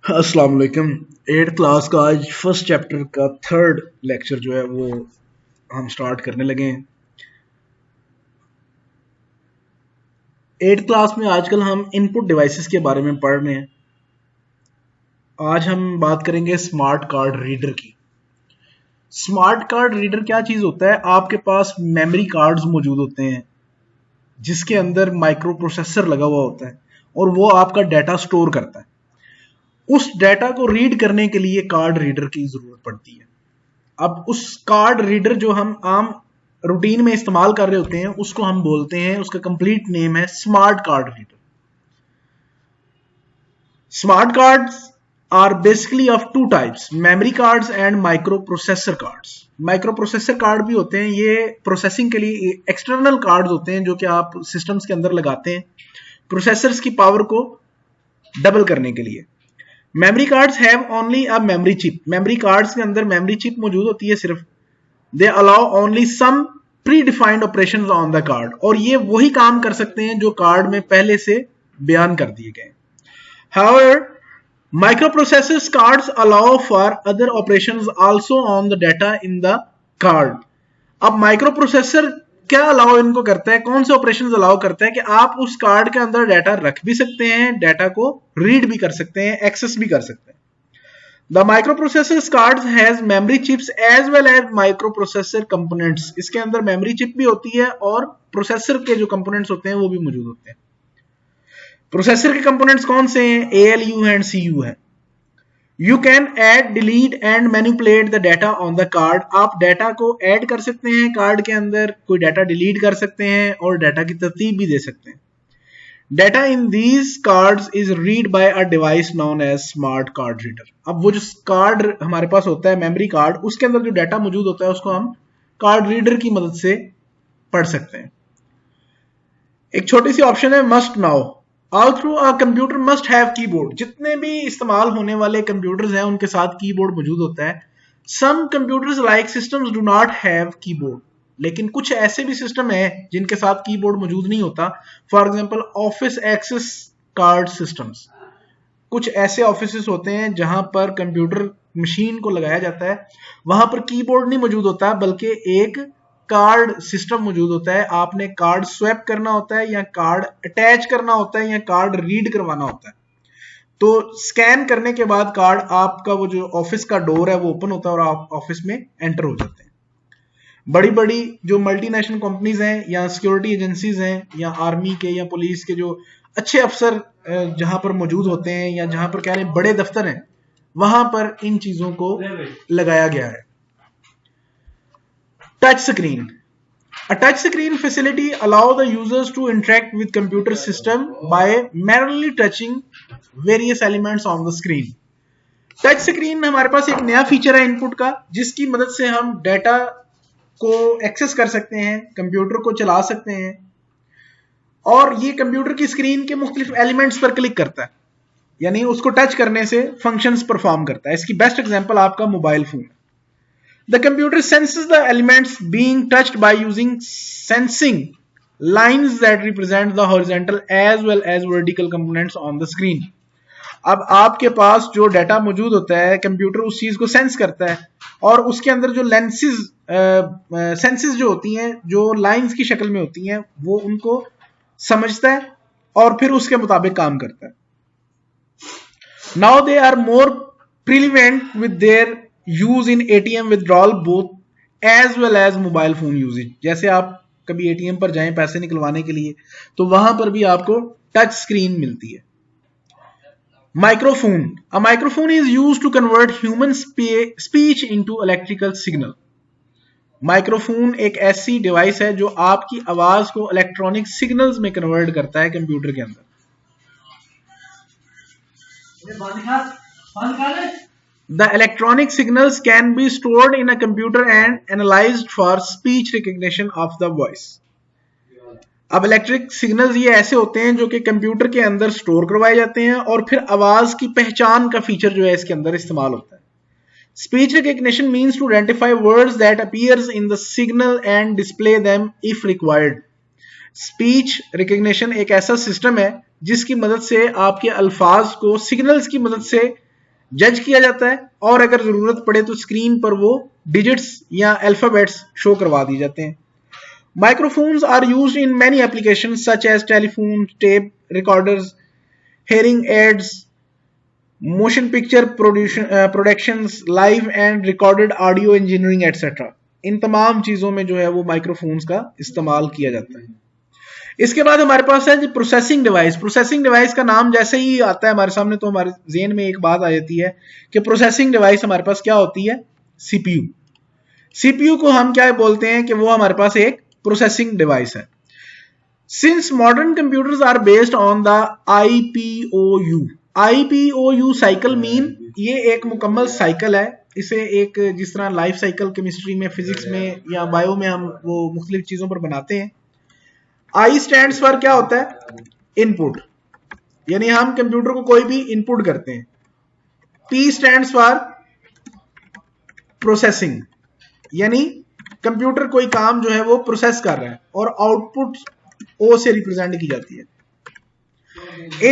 अस्सलाम वालेकुम। 8th class का आज फर्स्ट चैप्टर का थर्ड लेक्चर जो है वो हम स्टार्ट करने लगे हैं। 8th क्लास में आजकल हम इनपुट डिवाइसेस के बारे में पढ़ रहे हैं। आज हम बात करेंगे स्मार्ट कार्ड रीडर की। स्मार्ट कार्ड रीडर क्या चीज़ होता है? आपके पास मेमोरी कार्ड्स मौजूद होते हैं जिसके अंदर माइक्रो प्रोसेसर लगा हुआ होता है और वो आपका डाटा स्टोर करता है। उस डाटा को रीड करने के लिए कार्ड रीडर की जरूरत पड़ती है। अब उस कार्ड रीडर जो हम आम रूटीन में इस्तेमाल कर रहे होते हैं उसको हम बोलते हैं, उसका कंप्लीट नेम है smart card reader. Smart cards are basically of two types, memory cards and microprocessor cards. Microprocessor card भी होते हैं, ये प्रोसेसिंग के लिए एक्सटर्नल कार्ड्स होते हैं जो कि आप सिस्टम्स के अंदर लगाते हैं प्रोसेसर्स की पावर को डबल करने के लिए। Memory cards have only a memory chip. Memory cards के अंदर मेमोरी चिप मौजूद होती है सिर्फ। They allow only some predefined operations on the card, और ये वही काम कर सकते हैं जो कार्ड में पहले से बयान कर दिए गए। However, microprocessors cards allow for other operations also on the data in the card. अब माइक्रो प्रोसेसर क्या अलाउ इनको करता है, कौन से ऑपरेशन अलाउ करता है कि आप उस कार्ड के अंदर डाटा रख भी सकते हैं, डाटा को रीड भी कर सकते हैं, एक्सेस भी कर सकते हैं। The microprocessor cards has memory chips as well as microprocessor components. इसके अंदर मेमोरी चिप भी होती है और प्रोसेसर के जो कंपोनेंट्स होते हैं वो भी मौजूद होते हैं। प्रोसेसर के कंपोनेंट्स कौन से हैं? ALU एंड CU है। You can add, delete and manipulate the data on the card. आप डाटा को ऐड कर सकते हैं कार्ड के अंदर, कोई डाटा डिलीट कर सकते हैं और डाटा की तरतीब भी दे सकते हैं। Data in these cards is read by a device known as smart card reader. अब वो जो कार्ड हमारे पास होता है, मेमोरी कार्ड, उसके अंदर जो डाटा मौजूद होता है उसको हम कार्ड रीडर की मदद से पढ़ सकते हैं। एक छोटी सी ऑप्शन है must now. All through a computer must have keyboard. जितने भी इस्तेमाल होने वाले कंप्यूटर्स हैं उनके साथ कीबोर्ड मौजूद होता है। Some computers like systems do not have keyboard, लेकिन कुछ ऐसे भी सिस्टम है जिनके साथ कीबोर्ड मौजूद नहीं होता। For example office access card systems. कुछ ऐसे ऑफिस होते हैं जहां पर कंप्यूटर मशीन को लगाया जाता है, वहां पर कीबोर्ड नहीं मौजूद होता बल्कि एक कार्ड सिस्टम मौजूद होता है। आपने कार्ड स्वैप करना होता है या कार्ड अटैच करना होता है या कार्ड रीड करवाना होता है। तो स्कैन करने के बाद कार्ड आपका वो जो ऑफिस का डोर है वो ओपन होता है और आप ऑफिस में एंटर हो जाते हैं। बड़ी बड़ी जो मल्टीनेशनल कंपनीज हैं या सिक्योरिटी एजेंसीज हैं या आर्मी के या पुलिस के जो अच्छे अफसर जहां पर मौजूद होते हैं या जहां पर कह रहे हैं बड़े दफ्तर हैं, वहां पर इन चीजों को लगाया गया है। Touch screen. A touch screen facility allow the users to interact with computer system by merely touching various elements on the screen. Touch screen हमारे पास एक नया फीचर है इनपुट का, जिसकी मदद से हम डाटा को एक्सेस कर सकते हैं, कंप्यूटर को चला सकते हैं और ये कंप्यूटर की स्क्रीन के मुख्तलिफ एलिमेंट्स पर क्लिक करता है, यानी उसको टच करने से फंक्शंस परफॉर्म करता है। इसकी बेस्ट एग्जांपल आपका मोबाइल फोन है। The computer senses the elements being touched by using sensing lines that represent the horizontal as well as vertical components on the screen. अब आपके पास जो डाटा मौजूद होता है, कंप्यूटर उस चीज को सेंस करता है और उसके अंदर जो सेंसेस जो होती हैं, जो लाइंस की शक्ल में होती हैं, वो उनको समझता है और फिर उसके मुताबिक काम करता है। Now they are more prevalent with their use in ATM withdrawal both as well as mobile phone usages. जैसे आप कभी ATM पर जाएं पैसे निकलवाने के लिए तो वहां पर भी आपको टच स्क्रीन मिलती है। Microphone. A microphone is use to convert human speech into electrical signal. Microphone एक ऐसी डिवाइस है जो आपकी आवाज को इलेक्ट्रॉनिक सिग्नल्स में कन्वर्ट करता है कंप्यूटर के अंदर। The electronic signals can be stored in a computer and analyzed for speech recognition of the voice. अब इलेक्ट्रिक सिग्नल्स ये ऐसे होते हैं जो कि कंप्यूटर के अंदर स्टोर करवाए जाते हैं और फिर आवाज की पहचान का फीचर जो है इसके अंदर इस्तेमाल होता है। Speech recognition means to identify words that appears in the signal and display them if required. Speech recognition एक ऐसा सिस्टम है जिसकी मदद से आपके अल्फाज को सिग्नल्स की मदद से जज किया जाता है, और अगर जरूरत पड़े तो स्क्रीन पर वो डिजिट्स या अल्फाबेट्स शो करवा दिए जाते हैं। Microphones are used in many applications such as telephone, tape recorders, hearing aids, motion picture productions, live and recorded audio engineering etc. इन तमाम चीजों में जो है वो माइक्रोफोन्स का इस्तेमाल किया जाता है। इसके बाद हमारे पास है प्रोसेसिंग डिवाइस। प्रोसेसिंग डिवाइस का नाम जैसे ही आता है हमारे सामने तो हमारे ज़हन में एक बात आ जाती है कि प्रोसेसिंग डिवाइस हमारे पास क्या होती है, सीपीयू। सीपीयू को हम क्या बोलते हैं कि वो हमारे पास एक प्रोसेसिंग डिवाइस है। Since modern computers are based on the IPOU. IPOU cycle mean ये एक मुकम्मल साइकिल है। इसे एक जिस तरह लाइफ साइकिल केमिस्ट्री में, फिजिक्स में या बायो में हम वो मुख्तलिफ चीजों पर बनाते हैं। आई स्टैंड्स फॉर क्या होता है, इनपुट, यानी हम कंप्यूटर को कोई भी इनपुट करते हैं। पी स्टैंड्स फॉर प्रोसेसिंग, यानी कंप्यूटर कोई काम जो है वो प्रोसेस कर रहा है, और आउटपुट ओ से रिप्रेजेंट की जाती है।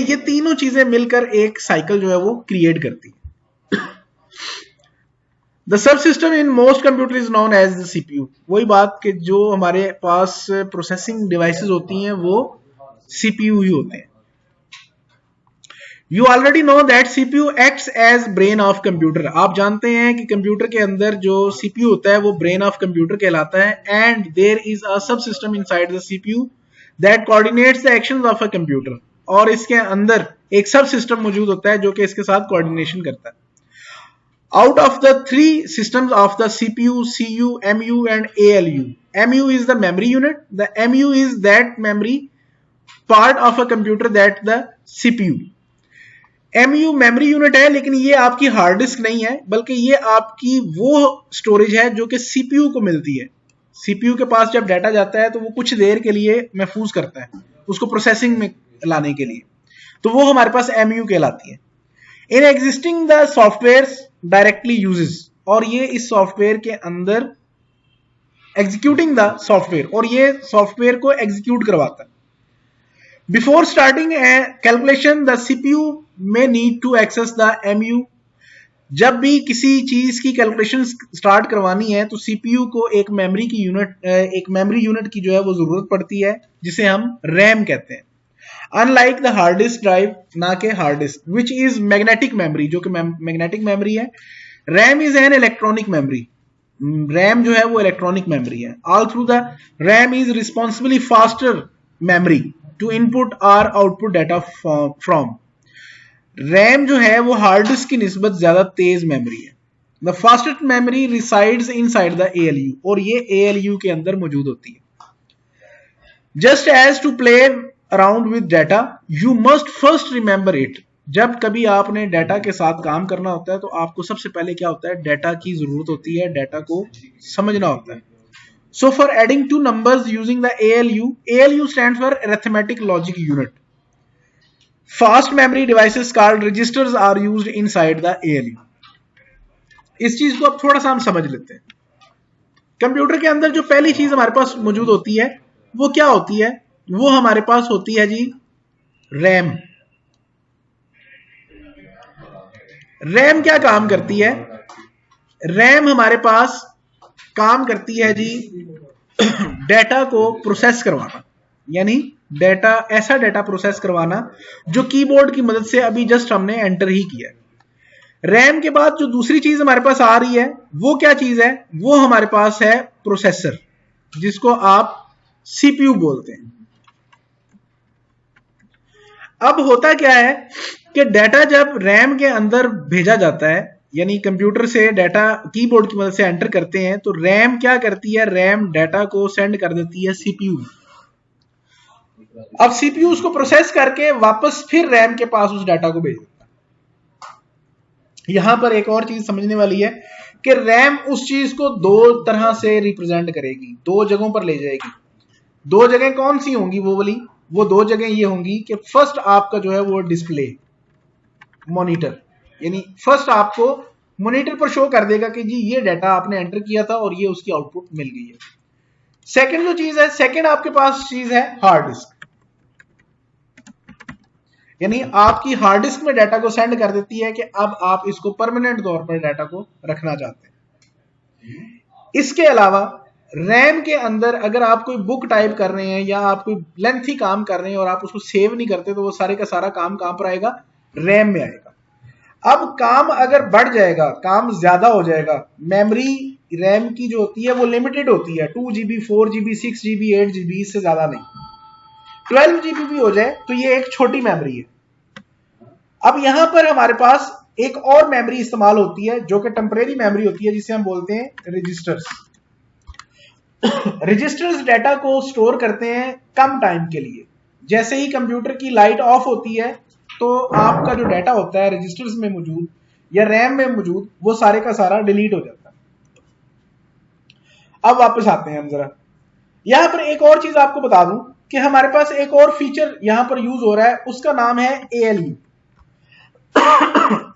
ये तीनों चीजें मिलकर एक साइकिल जो है वो क्रिएट करती है। The subsystem in most computer is known as the CPU. वही बात कि जो हमारे पास प्रोसेसिंग डिवाइसेस होती हैं वो सीपीयू ही होते हैं। You already know that CPU acts as brain of computer. आप जानते हैं कि कंप्यूटर के अंदर जो सीपीयू होता है वो ब्रेन ऑफ कंप्यूटर कहलाता है। एंड देयर इज अ सब system inside the CPU that coordinates the actions of a computer. और इसके अंदर एक सब सिस्टम मौजूद होता है जो कि इसके साथ कोऑर्डिनेशन करता है। Out of the three systems of the CPU, CU, MU and ALU, MU is the memory unit. The MU is that memory part of a computer that the CPU. MU memory unit है, लेकिन ये आपकी hard disk नहीं है, बल्कि ये आपकी वो स्टोरेज है जो कि CPU को मिलती है। CPU के पास जब डाटा जाता है तो वो कुछ देर के लिए महफूज करता है उसको प्रोसेसिंग में लाने के लिए, तो वो हमारे पास MU कहलाती है। In existing the software directly uses, और ये इस सॉफ्टवेयर के अंदर एग्जीक्यूटिंग द सॉफ्टवेयर, और ये सॉफ्टवेयर को एग्जीक्यूट करवाता है। Before starting a calculation the CPU में need to access the MU. जब भी किसी चीज की कैलकुलेशन स्टार्ट करवानी है तो सीपीयू को एक मेमोरी यूनिट की जो है वो जरूरत पड़ती है, जिसे हम रैम कहते हैं। Unlike the hard disk drive, ना के hard disk, which is magnetic memory, जो कि मैग्नेटिक मेमोरी है। RAM is an electronic memory. RAM जो है वो इलेक्ट्रॉनिक मेमोरी है। All through the RAM is responsibly faster memory to input और आउटपुट डाटा फ्रॉम। रैम जो है वो हार्ड डिस्क की निस्बत ज्यादा तेज मेमोरी है। The fastest memory resides inside the ALU, और ये एएलयू के अंदर मौजूद होती है। Just as to play around with data you must first remember it. जब कभी आपने डाटा के साथ काम करना होता है तो आपको सबसे पहले क्या होता है, डाटा की जरूरत होती है, डाटा को समझना होता है। So for adding two numbers using the ALU stands for arithmetic logic unit. Fast memory devices called registers are used inside the ALU। इस चीज को अब थोड़ा सा हम समझ लेते हैं। कंप्यूटर के अंदर जो पहली चीज हमारे पास मौजूद होती है वो क्या होती है, वो हमारे पास होती है जी रैम। रैम क्या काम करती है, रैम हमारे पास काम करती है जी डाटा को प्रोसेस करवाना, यानी डाटा, ऐसा डाटा प्रोसेस करवाना जो कीबोर्ड की मदद से अभी जस्ट हमने एंटर ही किया। रैम के बाद जो दूसरी चीज हमारे पास आ रही है वो क्या चीज है, वो हमारे पास है प्रोसेसर, जिसको आप सीपीयू बोलते हैं। अब होता क्या है कि डाटा जब रैम के अंदर भेजा जाता है, यानी कंप्यूटर से डाटा कीबोर्ड की मदद से एंटर करते हैं, तो रैम क्या करती है, रैम डाटा को सेंड कर देती है सीपीयू। अब सीपीयू उसको प्रोसेस करके वापस फिर रैम के पास उस डाटा को भेज देता है। यहां पर एक और चीज समझने वाली है कि रैम उस चीज को दो तरह से रिप्रेजेंट करेगी, दो जगहों पर ले जाएगी। दो जगह कौन सी होंगी, वो दो जगह ये होंगी कि फर्स्ट आपका जो है वो डिस्प्ले मॉनिटर, यानी फर्स्ट आपको मॉनिटर पर शो कर देगा कि जी ये डाटा आपने एंटर किया था और ये उसकी आउटपुट मिल गई है। सेकंड जो चीज है, सेकंड आपके पास चीज है हार्ड डिस्क। यानी आपकी हार्ड डिस्क में डाटा को सेंड कर देती है कि अब आप इसको परमानेंट तौर पर डाटा को रखना चाहते हैं। इसके अलावा रैम के अंदर अगर आप कोई बुक टाइप कर रहे हैं या आप कोई लेंथी काम कर रहे हैं और आप उसको सेव नहीं करते, तो वो सारे का सारा काम कहां पर आएगा? रैम में आएगा। अब काम अगर बढ़ जाएगा, काम ज्यादा हो जाएगा, मेमोरी रैम की जो होती है वो लिमिटेड होती है, 2 GB 4 GB 6 GB 8 GB, इससे ज्यादा नहीं। 12 GB भी हो जाए तो ये एक छोटी मेमोरी है। अब यहां पर हमारे पास एक और मेमोरी इस्तेमाल होती है जो कि टेम्परेरी मेमोरी होती है, जिसे हम बोलते हैं रजिस्टर्स। रजिस्टर्स डाटा को स्टोर करते हैं कम टाइम के लिए। जैसे ही कंप्यूटर की लाइट ऑफ होती है तो आपका जो डाटा होता है रजिस्टर्स में मौजूद या रैम में मौजूद, वो सारे का सारा डिलीट हो जाता है। अब वापस आते हैं हम जरा, यहां पर एक और चीज आपको बता दूं कि हमारे पास एक और फीचर यहां पर यूज हो रहा है, उसका नाम है ALU।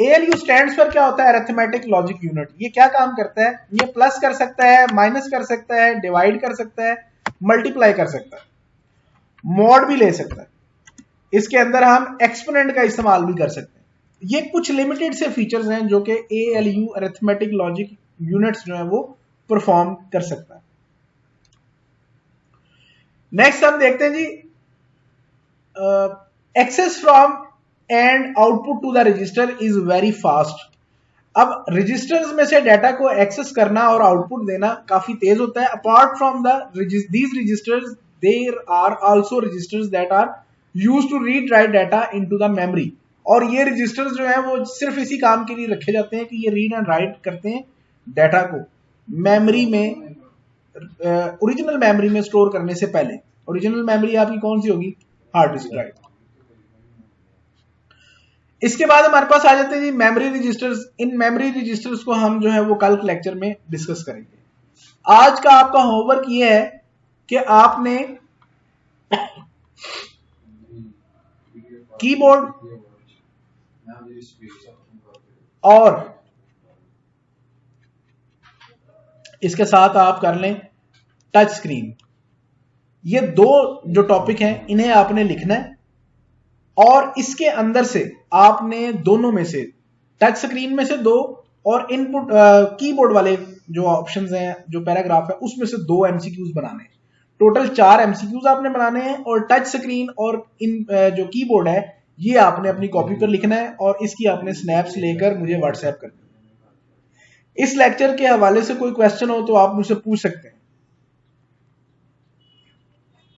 ALU स्टैंड्स पर क्या होता है? Arithmetic logic unit. ये क्या काम करता है? ये प्लस कर सकता है, माइनस कर सकता है, डिवाइड कर सकता है, मल्टीप्लाई कर सकता है, मॉड भी ले सकता है। इसके अंदर हम एक्सपोनेंट का इस्तेमाल भी कर सकते हैं। ये कुछ लिमिटेड से फीचर्स हैं जो कि ALU अरिथमेटिक लॉजिक यूनिट्स जो है वो परफॉर्म कर सकता है। नेक्स्ट हम देखते हैं जी, access from and output to the register is very fast. अब रजिस्टर्स में से डाटा को एक्सेस करना और आउटपुट देना काफी तेज होता है। Apart from these registers there are also registers that are used to read write data into the memory. और ये रजिस्टर्स जो है वो सिर्फ इसी काम के लिए रखे जाते हैं कि ये रीड एंड राइट करते हैं डाटा को मेमोरी में, ओरिजिनल मेमोरी में स्टोर करने से पहले। ओरिजिनल मेमोरी आपकी कौन सी होगी? Hard disk drive. इसके बाद हमारे पास आ जाते हैं जी मेमोरी रजिस्टर्स। इन मेमोरी रजिस्टर्स को हम जो है वो कल लेक्चर में डिस्कस करेंगे। आज का आपका होमवर्क ये है कि आपने कीबोर्ड और इसके साथ आप कर लें टच स्क्रीन। ये दो जो टॉपिक हैं इन्हें आपने लिखना है और इसके अंदर से आपने दोनों में से, टच स्क्रीन में से 2 और इनपुट कीबोर्ड वाले जो ऑप्शंस हैं, जो पैराग्राफ है, उसमें से 2 MCQs बनाने हैं। टोटल 4 MCQs आपने बनाने हैं और टच स्क्रीन और इन जो कीबोर्ड है ये आपने अपनी कॉपी पर लिखना है और इसकी आपने स्नैप्स लेकर मुझे व्हाट्सएप करनी है। इस लेक्चर के हवाले से कोई क्वेश्चन हो तो आप मुझसे पूछ सकते हैं।